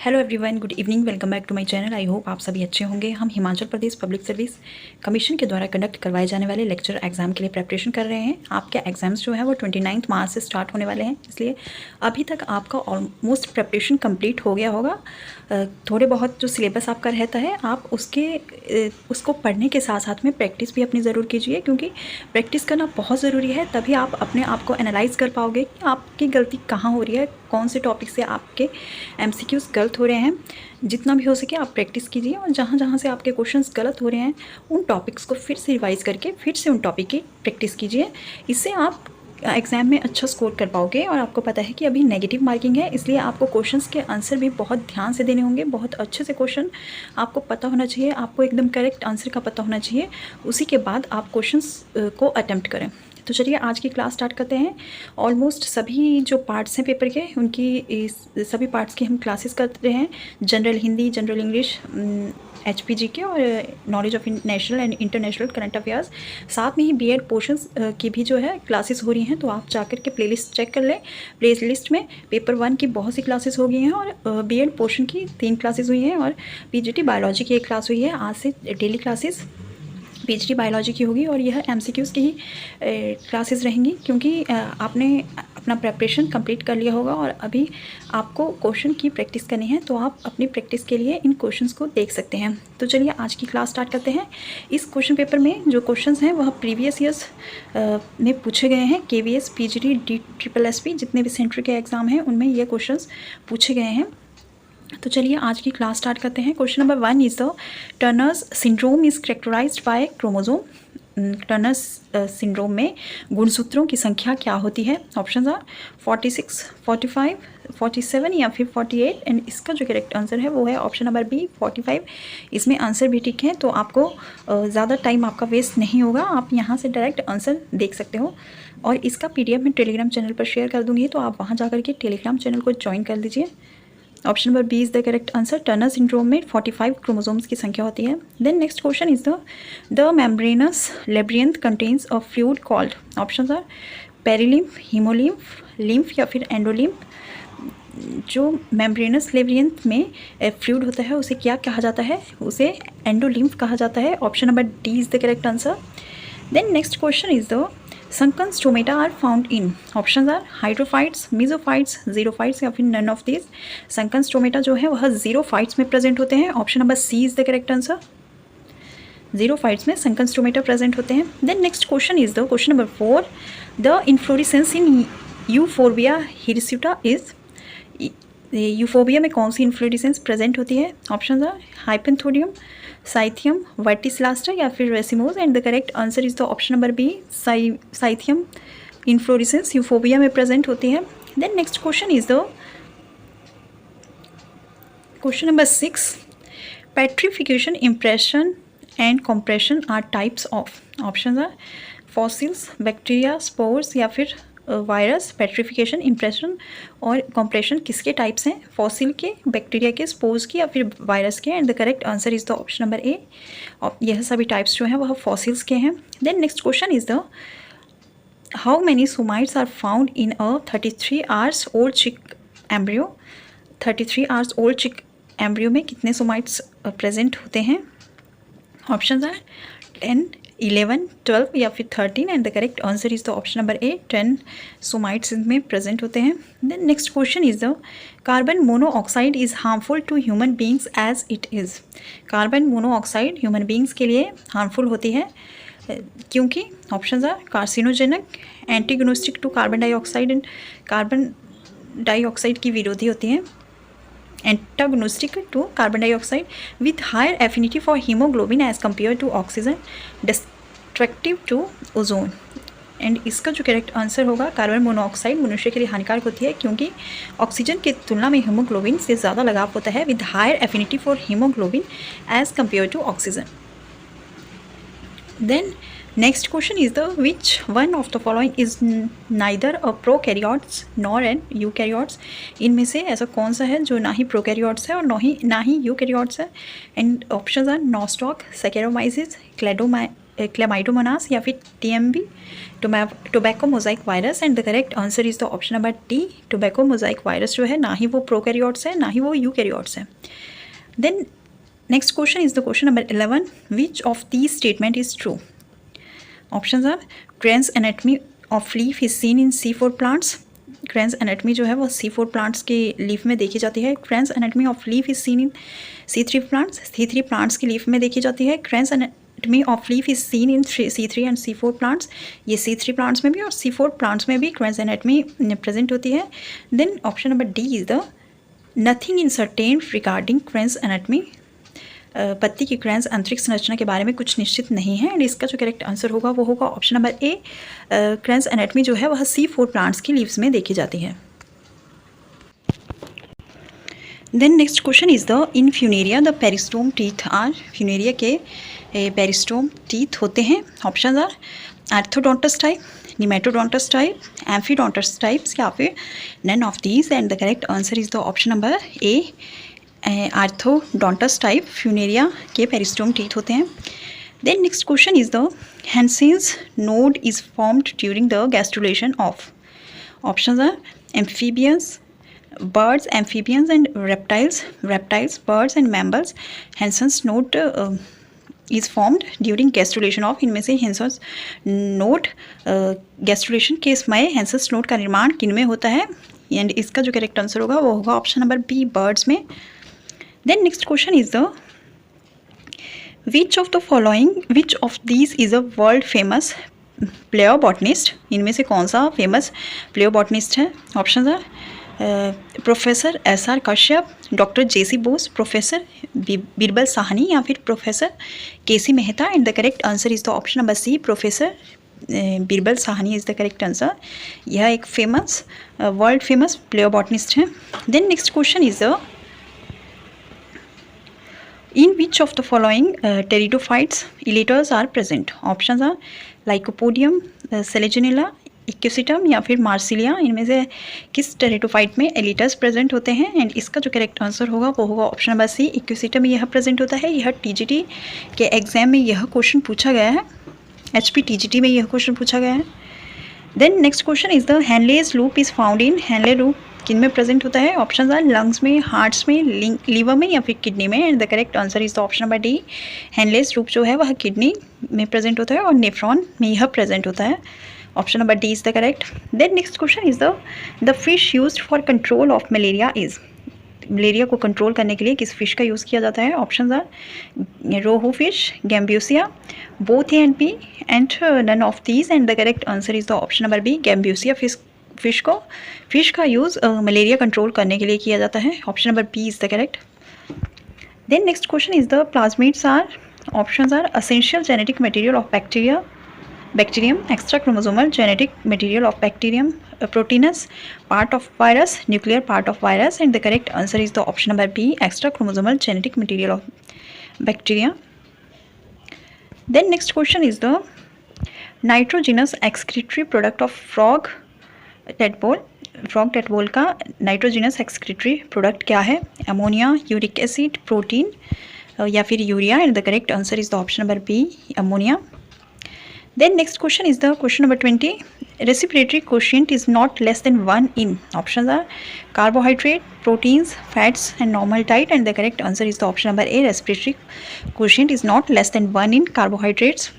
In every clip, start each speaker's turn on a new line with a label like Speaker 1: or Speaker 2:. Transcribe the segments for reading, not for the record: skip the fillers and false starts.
Speaker 1: Hello everyone, good evening. Welcome back to my channel. I hope आप सभी अच्छे होंगे। हम Himachal Pradesh public service commission के द्वारा कंडक्ट करवाए जाने वाले लेक्चर एग्जाम के लिए प्रेपरेशन कर रहे हैं। आपके एग्जाम्स जो है वो 29 मार्च से स्टार्ट होने वाले हैं, इसलिए अभी तक आपका ऑलमोस्ट प्रेपरेशन कंप्लीट हो गया होगा। थोड़े बहुत जो सिलेबस आपका रहता है आप उसको पढ़ने के साथ साथ में प्रैक्टिस भी अपनी ज़रूर कीजिए, क्योंकि प्रैक्टिस करना बहुत ज़रूरी है। तभी आप अपने आप को एनालाइज कर पाओगे कि आपकी गलती कहाँ हो रही है, कौन से टॉपिक से आपके MCQs गलत हो रहे हैं। जितना भी हो सके आप प्रैक्टिस कीजिए, और जहाँ जहाँ से आपके क्वेश्चंस गलत हो रहे हैं उन टॉपिक्स को फिर से रिवाइज करके फिर से उन टॉपिक की प्रैक्टिस कीजिए। इससे आप एग्ज़ाम में अच्छा स्कोर कर पाओगे। और आपको पता है कि अभी नेगेटिव मार्किंग है, इसलिए आपको क्वेश्चंस के आंसर भी बहुत ध्यान से देने होंगे। बहुत अच्छे से क्वेश्चन आपको पता होना चाहिए, आपको एकदम करेक्ट आंसर का पता होना चाहिए। उसी के बाद आप क्वेश्चंस को अटेम्प्ट करें। तो चलिए आज की क्लास स्टार्ट करते हैं। ऑलमोस्ट सभी जो पार्ट्स हैं पेपर के, उनकी सभी पार्ट्स की हम क्लासेस कर रहे हैं। General Hindi, general English, HPG के और knowledge of national and international current affairs, साथ में ही BEd पोर्शंस की भी जो है क्लासेस हो रही हैं। तो आप जाकर के प्लेलिस्ट चेक कर लें। प्लेलिस्ट में पेपर 1 की बहुत सी क्लासेस हो गई हैं, और BEd पोर्शन की 3 क्लासेस हुई हैं, और PGT बायोलॉजी की 1 क्लास हुई है। आज से डेली क्लासेस PGT बायोलॉजी की होगी, और यह MCQs की ही क्लासेस रहेंगी, क्योंकि आपने अपना प्रेपरेशन कंप्लीट कर लिया होगा और अभी आपको क्वेश्चन की प्रैक्टिस करनी है। तो आप अपनी प्रैक्टिस के लिए इन क्वेश्चंस को देख सकते हैं। तो चलिए आज की क्लास स्टार्ट करते हैं। इस क्वेश्चन पेपर में जो क्वेश्चंस हैं वह प्रीवियस ईयर्स में पूछे गए हैं। KVS, PGT, DSSS जितने भी सेंटर के एग्ज़ाम हैं उनमें ये क्वेश्चंस पूछे गए हैं। तो चलिए आज की क्लास स्टार्ट करते हैं। Question number 1 is the Turner's syndrome is characterised by chromosome. Turner's syndrome में गुणसूत्रों की संख्या क्या होती है? ऑप्शंस आर 46, 45, 47 या फिर 48। एंड इसका जो करेक्ट आंसर है वो है ऑप्शन नंबर बी 45। इसमें आंसर भी ठीक है, तो आपको ज़्यादा टाइम आपका वेस्ट नहीं होगा। आप यहाँ से डायरेक्ट आंसर देख सकते हो, और इसका PDF मैं टेलीग्राम चैनल पर शेयर कर दूँगी, तो आप वहाँ जाकर के टेलीग्राम चैनल को ज्वाइन कर लीजिए। Option number B is the correct answer. Turner syndrome में 45 क्रोमोसोम्स की संख्या होती है। Then next question is the membranous labyrinth contains a fluid called. Options are perilymph, haemolymph, lymph या फिर एंडोलिम्फ। जो मेम्ब्रेनस लेब्रियंथ में फ्लूइड होता है उसे क्या कहा जाता है? उसे एंडोलिम्फ कहा जाता है। Option number D is the correct answer. Then next question is the sunken stomata are found in. Options are hydrophytes, mesophytes, xerophytes या फिर none of these. sunken stomata जो है वह xerophytes में प्रेजेंट होते हैं। Option number C is the correct answer. xerophytes में sunken stomata present होते हैं। Then next question is the question number 4, the inflorescence in Euphorbia hirsuta is. Euphorbia में कौन सी इन्फ्लोरेसेंस प्रेजेंट होती है? Option are hypanthodium, cyathium, verticillaster या फिर racemose. And the correct answer is the option number B cyathium inflorescence यूफोबिया में present होती है। Then next question is the question number 6, petrification, impression and compression are types of. Option are fossils, bacteria, spores या फिर virus. Petrification, impression और compression किसके types हैं? Fossil के, बैक्टीरिया के, स्पोर्स की या फिर वायरस के। And the correct answer is the option number A. और यह सभी टाइप्स जो हैं वह फॉसिल्स के हैं। Then next question is the how many somites are found in a 33 hours old chick embryo. 33 hours old chick embryo में कितने सोमाइट्स प्रेजेंट होते हैं? ऑप्शन आर 10, 11, 12 या फिर 13। And the correct answer is the option number A 10 somites इनमें present होते हैं। Then next question is the carbon monoxide is harmful to human beings as it is. Carbon monoxide human beings के लिए harmful होती है क्योंकि options are carcinogenic, antagonistic to carbon dioxide and carbon dioxide की विरोधी होती हैं, antagonistic to carbon dioxide, with higher affinity for haemoglobin as compared to oxygen, destructive to ozone. And इसका जो करेक्ट आंसर होगा कार्बन मोनोऑक्साइड मनुष्य के लिए हानिकारक होती है क्योंकि ऑक्सीजन की तुलना में हीमोग्लोबिन से ज़्यादा लगाव होता है, with higher affinity for haemoglobin as compared to oxygen. Then next question is the which one of the following is neither a prokaryotes nor an eukaryotes. इनमें से ऐसा कौन सा है जो ना ही प्रोकैरियोट्स है और ना ही यूकैरियोट्स है? And options are nostoc, saccharomyces, chlamydomonas या फिर TMV tobacco mosaic virus. And the correct answer is the option number D, tobacco mosaic virus जो है ना ही वो प्रोकैरियोट्स है ना ही वो यूकैरियोट्स है। Then next question is the question number 11, which of these statement is true? Options are Kranz anatomy of leaf is seen in C4 plants. Kranz anatomy जो है वो C4 प्लांट्स के लीफ में देखी जाती है। Cranes anatomy of leaf is seen in C3 plants, C3 plants की leaf में देखी जाती है। Cranes anatomy of leaf is seen in C3 and C4 plants, ये C3 प्लांट्स में भी और C4 प्लांट्स में भी क्रेन्स एनाटमी प्रेजेंट होती है। Then option number D is the nothing in certain regarding Kranz anatomy, पत्ती की क्रेन्स आंतरिक संरचना के बारे में कुछ निश्चित नहीं है। एंड इसका जो करेक्ट आंसर होगा वो होगा option number A, cranes anatomy जो है वह C4 प्लांट्स की लीव्स में देखी जाती है। Then next question is the in Funaria the peristome teeth are, Funaria के पेरिस्टोम टीथ होते हैं। Option are orthodontous type, nematodontous type, amphidontous types या फिर none of these. And the correct answer is the option number A, orthodontous type Funaria के peristome teeth होते हैं। Then next question is the Hensen's node is formed during the gastrulation of. Options are amphibians, birds, amphibians and reptiles, birds and mammals. Hansen's node is formed during gastrulation of, इनमें से Hansen's node gastrulation के समय Hansen's node का निर्माण किन में होता है? एंड इसका जो करेक्ट आंसर होगा वो होगा ऑप्शन नंबर B, बर्ड्स में। Then next question is the which of these is a world famous palaeobotanist, इनमें से कौन सा फेमस प्लेओबॉटनिस्ट है? Option are professor SR Kashyap, doctor JC Bose, professor Birbal Sahni या फिर professor KC Mehta. And the correct answer is the option number C, professor Birbal Sahni is the correct answer. यह एक famous world famous palaeobotanist है। Then next question is the in which of the following pteridophytes elaters are present? Options are Lycopodium, Selaginella, Equisetum या फिर Marsilea, इनमें से किस pteridophyte में एलिटर्स present होते हैं? एंड इसका जो करेक्ट आंसर होगा वो होगा ऑप्शन नंबर C, इक्यूसिटम में यह प्रेजेंट होता है। यह TGT के एग्जाम में यह क्वेश्चन पूछा गया है, HP TGT में यह क्वेश्चन पूछा गया है। Then next question is the Henle's loop is found in, Henle loop किन में प्रेजेंट होता है? ऑप्शन आर लंग्स में, हार्ट्स में, लीवर में या फिर किडनी में। And the correct answer is the option number D, Henle's loop जो है वह किडनी में प्रेजेंट होता है और नेफ्रॉन में यह प्रेजेंट होता है। Option number D is the correct. Then next question is the fish used for control of malaria is, malaria को कंट्रोल करने के लिए किस फिश का यूज़ किया जाता है? Option are rohu fish, Gambusia, both A and B and none of these. And the correct answer is the option number B, Gambusia fish का यूज़ मलेरिया कंट्रोल करने के लिए किया जाता है। Option number B is the correct. Then next question is the plasmids are, options are essential genetic material of bacterium, extra chromosomal genetic material of bacterium, proteinous part of virus, nuclear part of virus. And the correct answer is the option number B, extra chromosomal genetic material of bacteria. Then next question is the nitrogenous excretory product of frog tadpole का nitrogenous excretory product क्या है? Ammonia, uric acid, protein या फिर urea. And the correct answer is the option number B, ammonia. Then next question is the question number 20. Respiratory quotient is not less than 1 in. Options are carbohydrate, proteins, fats and normal diet. And the correct answer is the option number A. Respiratory quotient is not less than 1 in carbohydrates.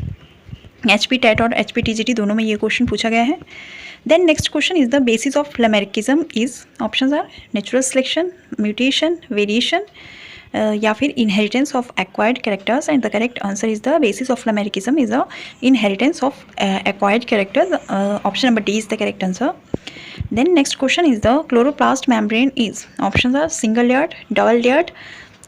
Speaker 1: HP TET और HP TGT दोनों में ये question पूछा गया है। Then next question is the basis of Lamarckism is. Options are natural selection, mutation, variation या फिर inheritance of acquired characters. And the correct answer is the basis of Lamarckism is the inheritance of acquired characters. Option number D is the correct answer. Then next question is the chloroplast membrane is, options are single layered, double layered,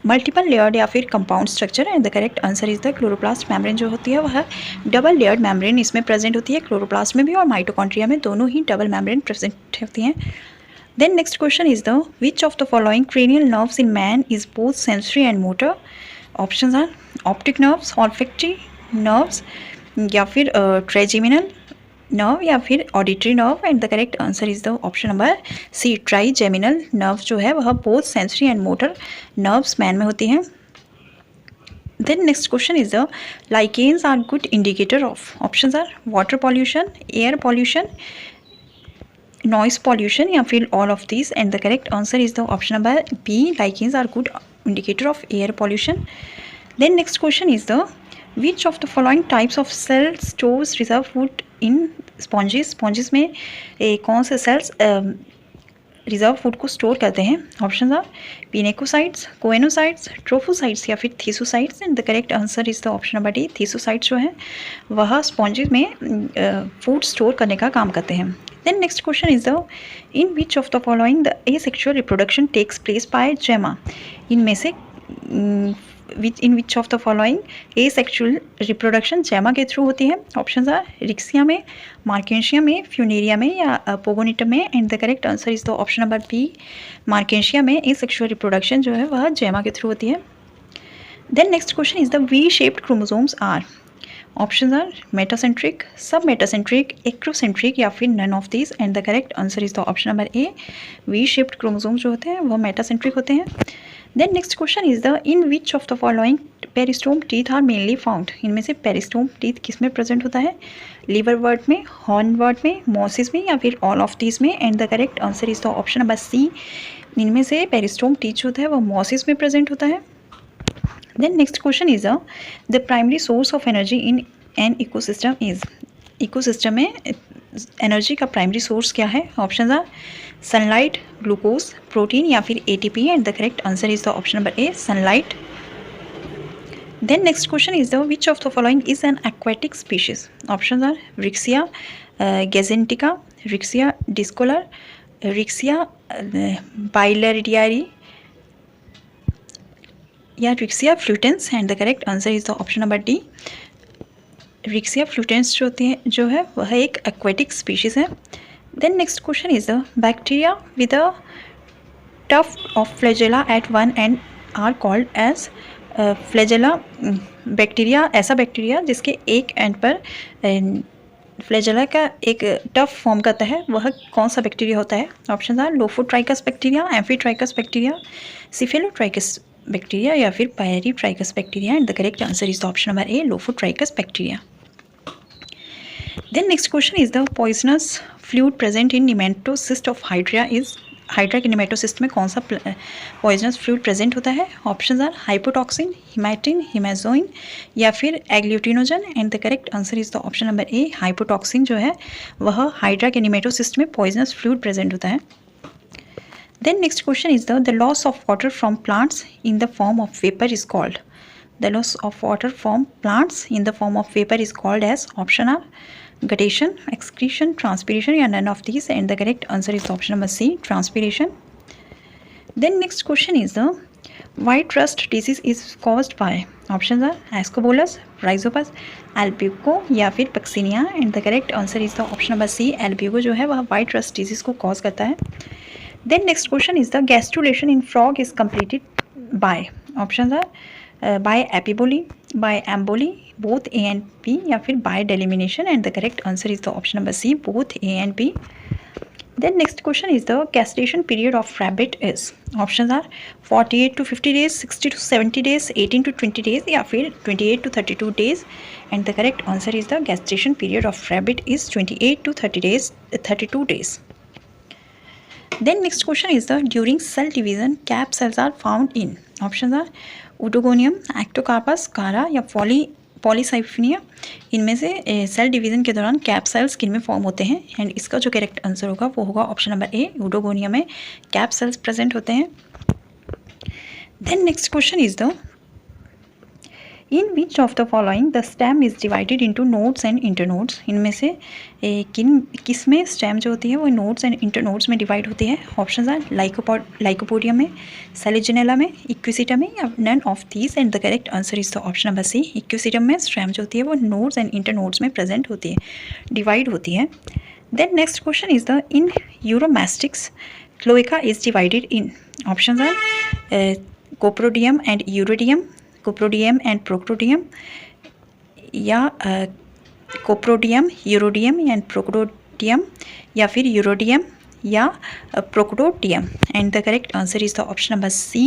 Speaker 1: multiple layered या फिर compound structure. And the correct answer is the chloroplast membrane जो होती है वह double layered membrane इसमें present होती है, chloroplast में भी और माइटोकॉन्ड्रिया में, दोनों ही डबल मेम्ब्रेन प्रेजेंट होती हैं। Then next question is the which of the following cranial nerves in man is both sensory and motor? Options are optic nerves, olfactory nerves या फिर trigeminal nerve या फिर auditory nerve। and the correct answer is the option number C, trigeminal nerve जो है वह both sensory and motor nerves man में होती हैं। Then next question is the lichens are good indicator of. Options are water pollution, air pollution, noise pollution या फिर all of these, and the correct answer is the option number B. Lichens are good indicator of air pollution. Then next question is the which of the following types of cell stores reserve food in sponges. Sponges में कौन से cells reserve food को store करते हैं. Option are pinacocytes, choanocytes, trophocytes या फिर thesocytes. And the correct answer is the option number D. Thesocytes जो है वह स्पॉन्जेस में फूड स्टोर करने का काम करते हैं. Then next question is the in which of the following the asexual reproduction takes place by gemma. इनमें से in which of the following asexual reproduction जेमा के थ्रू होती है. ऑप्शन आर रिक्सिया में, मार्केशिया में, फ्यूनेरिया में या पोगोनिटम में. And the correct answer is the option number B. मार्केशिया में एसेक्सुअल रिप्रोडक्शन जो है वह जेमा के थ्रू होती है. Then next question is the V shaped chromosomes are. Option are metacentric, submetacentric, acrocentric या फिर none of this. And the correct answer is the option number A. V shaped chromosomes जो होते हैं वह metacentric होते हैं. Then next question is the in which of the following peristome teeth are mainly found. इनमें से peristome teeth किस में प्रेजेंट होता है. लीवर वर्ड में, हॉर्न वर्ड में, मॉसिस में या फिर ऑल ऑफ दिस में. And the correct answer is the option number C. इनमें से पेरिस्टोम टीथ जो होता है वह मॉसिस में प्रेजेंट होता है. Then next question is the primary source of energy in an ecosystem is. Ecosystem में एनर्जी का प्राइमरी सोर्स क्या है. Option are sunlight, glucose, protein या फिर ATP. And the correct answer is the option number A, sunlight. Then next question is the which of the following is an aquatic species. Option are Riccia गैजेंटिका, Riccia discolor, Riccia billardieri या Riccia fluitans. And the correct answer is the option number D. Riccia fluitans जो है वह एक aquatic species है. Then next question is the bacteria with a tuft of flagella at one end are called as flagella. Bacteria, ऐसा bacteria जिसके एक and पर flagella का एक टफ फॉर्म करता है वह कौन सा बैक्टीरिया होता है. Option are lophotrichous bacteria, amphitrichous bacteria, cephalotrichous bacteria या फिर peritrichous bacteria. And the correct answer is the option number A, lophotrichous bacteria. Then next question is the poisonous fluid present in nematocyst of Hydra is. Hydra के nematocyst में कौन सा poisonous fluid present होता है. Option are हाइपोटॉक्सिन, हिमैटिन, haemozoin या फिर agglutinogen. And the correct answer is the option number A, hypotoxin जो है वह हाइड्रा के निमेटोसिस्ट में पॉइजनस फ्लूइड प्रेजेंट होता है. Then next question is the loss of water from plants in the form of vapour is called. The loss of water from plants in the form of vapour is called as. Option are guttation, excretion, transpiration या none of these. And the correct answer is option number C, transpiration. Then next question is the white rust disease is caused by. Options are Ascobolus, Rhizopus, Albuco या फिर Paccinia. And the correct answer is the option number C, Albuco जो है वह white rust disease को cause करता है. Then next question is the gastrulation in frog is completed by. Options are by epiboly, by emboli, both A and B या फिर by delimitation. And the correct answer is the option number C, both A and B. Then next question is the castration period of rabbit is. Options are 48 to 50 days, 60 to 70 days, 18 to 20 days या फिर 28 to 32 days. And the correct answer is the castration period of rabbit is 28 to 32 days. Then next question is the during cell division cap cells are found in. Options are Ootogonium, Ectocarpus, Cara या पॉलीसाइफिनिया. इनमें से cell division के दौरान cap sales किन में form होते हैं. And इसका जो करेक्ट आंसर होगा वो होगा ऑप्शन नंबर ए, ओडोगोनिया में कैप सेल्स प्रेजेंट होते हैं. Then next question is the in which of the following the stem is divided into nodes and internodes. इनमें से किस में स्टेम जो होती है वो नोड्स एंड इंटरनोड्स में डिवाइड होती है. ऑप्शन आर लाइकोपोडियम में, सेलिजिनेला में, इक्विसिटम में या none of these. And the correct answer is the option number C, equisetum में स्टेम जो होती है वो नोड्स एंड इंटरनोड्स में प्रेजेंट होती है, डिवाइड होती है. Then next question is the in uromastix cloaca is divided in. Option are coprodeum and urodeum, coprodeum and proctodeum या कोप्रोडियम, यूरोडियम एंड प्रोक्रोडियम या फिर यूरोडियम या proctodeum. And the correct answer is the option number सी,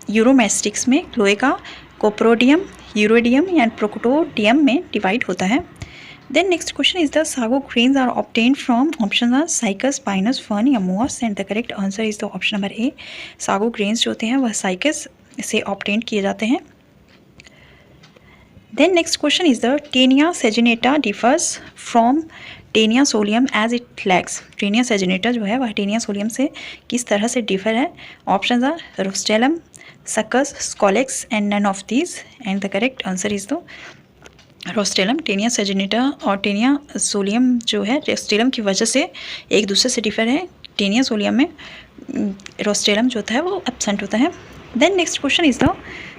Speaker 1: यूरोमेस्टिक्स में लोहे का कोप्रोडियम, यूरोडियम या प्रोकोटोडियम में divide होता है। Then next question is the sago grains are obtain from option are cycas, pinus, fern या mosses and the correct answer is the option number A. Sago grains जो होते हैं वह साइकस से ऑब्टेन किए जाते हैं। Then next question is the Taenia saginata differs from Taenia solium as it lacks. Taenia saginata जो है वह टेनिया सोलियम से किस तरह से डिफर है? Option are rostellum, suckers, scolex and none of these and the correct answer is the rostellum. Taenia saginata और Taenia solium जो है रोस्टेलम की वजह से एक दूसरे से डिफर है। टेनिया सोलियम में रोस्टेलम जो होता है वो एब्सेंट होता है। Then next question is the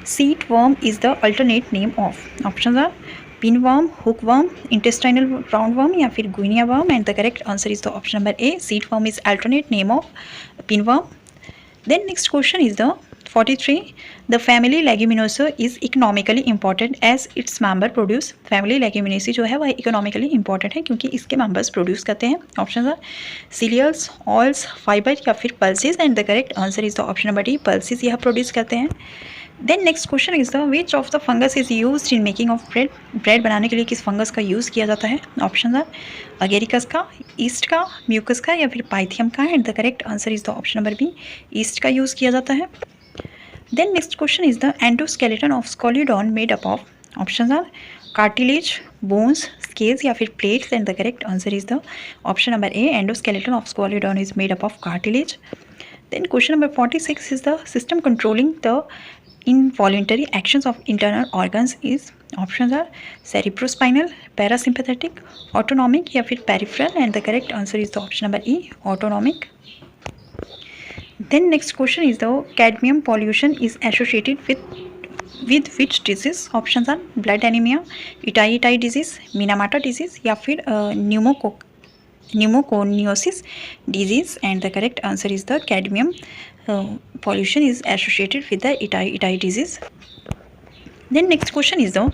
Speaker 1: seat worm is the alternate name of. Option are pin worm, hook worm, intestinal round worm या फिर guinea worm and the correct answer is the option number A. Seat worm is alternate name of pin worm. Then next question is the 43. The family Leguminosae is economically important as its member produce. Family Leguminosae जो है वह economically important है क्योंकि इसके members produce करते हैं। Options are cereals, oils, fiber या फिर pulses and the correct answer is the option number D. Pulses यह produce करते हैं। Then next question is the which of the fungus is used in making of bread. Bread बनाने के लिए किस fungus का use किया जाता है? Options are agaricus का, yeast का, mucus का या फिर pythium का and the correct answer is the option number B. yeast का use किया जाता है। Then next question is the endoskeleton of Scoliodon made up of. Options are cartilage, bones, scales या फिर plates and the correct answer is the option number A. Endoskeleton of Scoliodon is made up of cartilage. Then question number 46 is the system controlling the involuntary actions of internal organs is. Options are cerebrospinal, parasympathetic, autonomic या फिर peripheral and the correct answer is the option number E. Autonomic. Then next question is the cadmium pollution is associated with which disease? Options are blood anemia, Itai disease, Minamata disease या फिर pneumoconiosis disease and the correct answer is the cadmium pollution is associated with the Itai disease. Then next question is the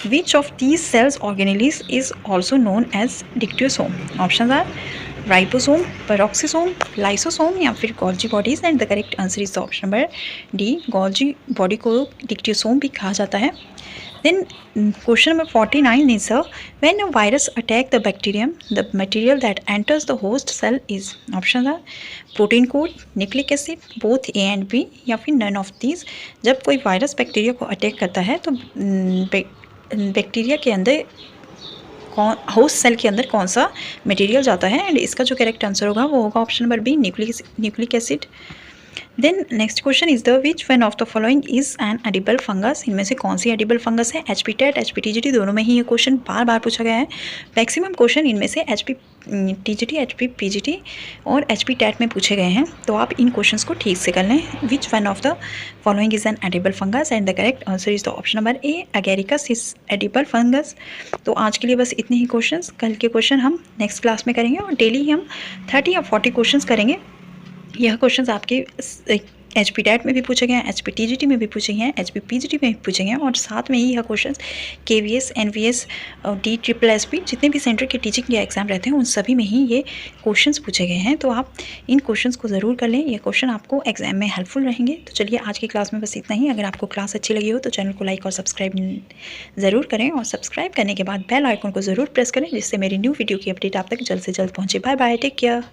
Speaker 1: which of these cells organelles is also known as dictyosome? Options are ribosome, peroxisome, lysosome या फिर Golgi bodies and the correct answer is the option number D. Golgi body को dictyosome भी कहा जाता है। Then question number 49 is when a virus attack the bacterium the material that enters the host cell is. Option are protein code, nucleic acid, both A and B या फिर none of these. जब कोई virus bacteria को attack करता है तो bacteria के अंदर होस्ट सेल के अंदर कौन सा मटेरियल जाता है एंड इसका जो करेक्ट आंसर होगा वो होगा option number B, nucleic acid. Then next question is the which one of the following is an edible fungus. इनमें से कौन सी एडिबल फंगस है? HP टेट, HP TGT दोनों में ही ये क्वेश्चन बार बार पूछा गया है। मैक्सिमम क्वेश्चन इनमें से HP TGT, HP PGT और HP टेट में पूछे गए हैं, तो आप इन क्वेश्चंस को ठीक से कर लें। विच one of the following is an edible fungus and the correct answer is the option number A, agaricus is edible fungus. तो आज के लिए बस इतने ही क्वेश्चंस। कल के क्वेश्चन हम नेक्स्ट क्लास में करेंगे और डेली हम 30 या 40 क्वेश्चंस करेंगे। यह क्वेश्चंस आपके HP टेट में भी पूछे गए हैं, HP TGT में भी पूछे गए हैं, HP PGT में भी पूछे गए हैं और साथ में ही यह क्वेश्चंस KVS, NVS, DSSSB जितने भी सेंटर के टीचिंग के एग्जाम रहते हैं उन सभी में ही ये क्वेश्चंस पूछे गए हैं। तो आप इन क्वेश्चंस को ज़रूर कर लें, ये क्वेश्चन आपको एग्जाम में हेल्पफुल रहेंगे। तो चलिए आज की क्लास में बस इतना ही। अगर आपको क्लास अच्छी लगी हो तो चैनल को लाइक और सब्सक्राइब ज़रूर करें और सब्सक्राइब करने के बाद बेल आइकन को ज़रूर प्रेस करें जिससे मेरी न्यू वीडियो की अपडेट आप तक जल्द से जल्द पहुँचे। Bye bye, take care.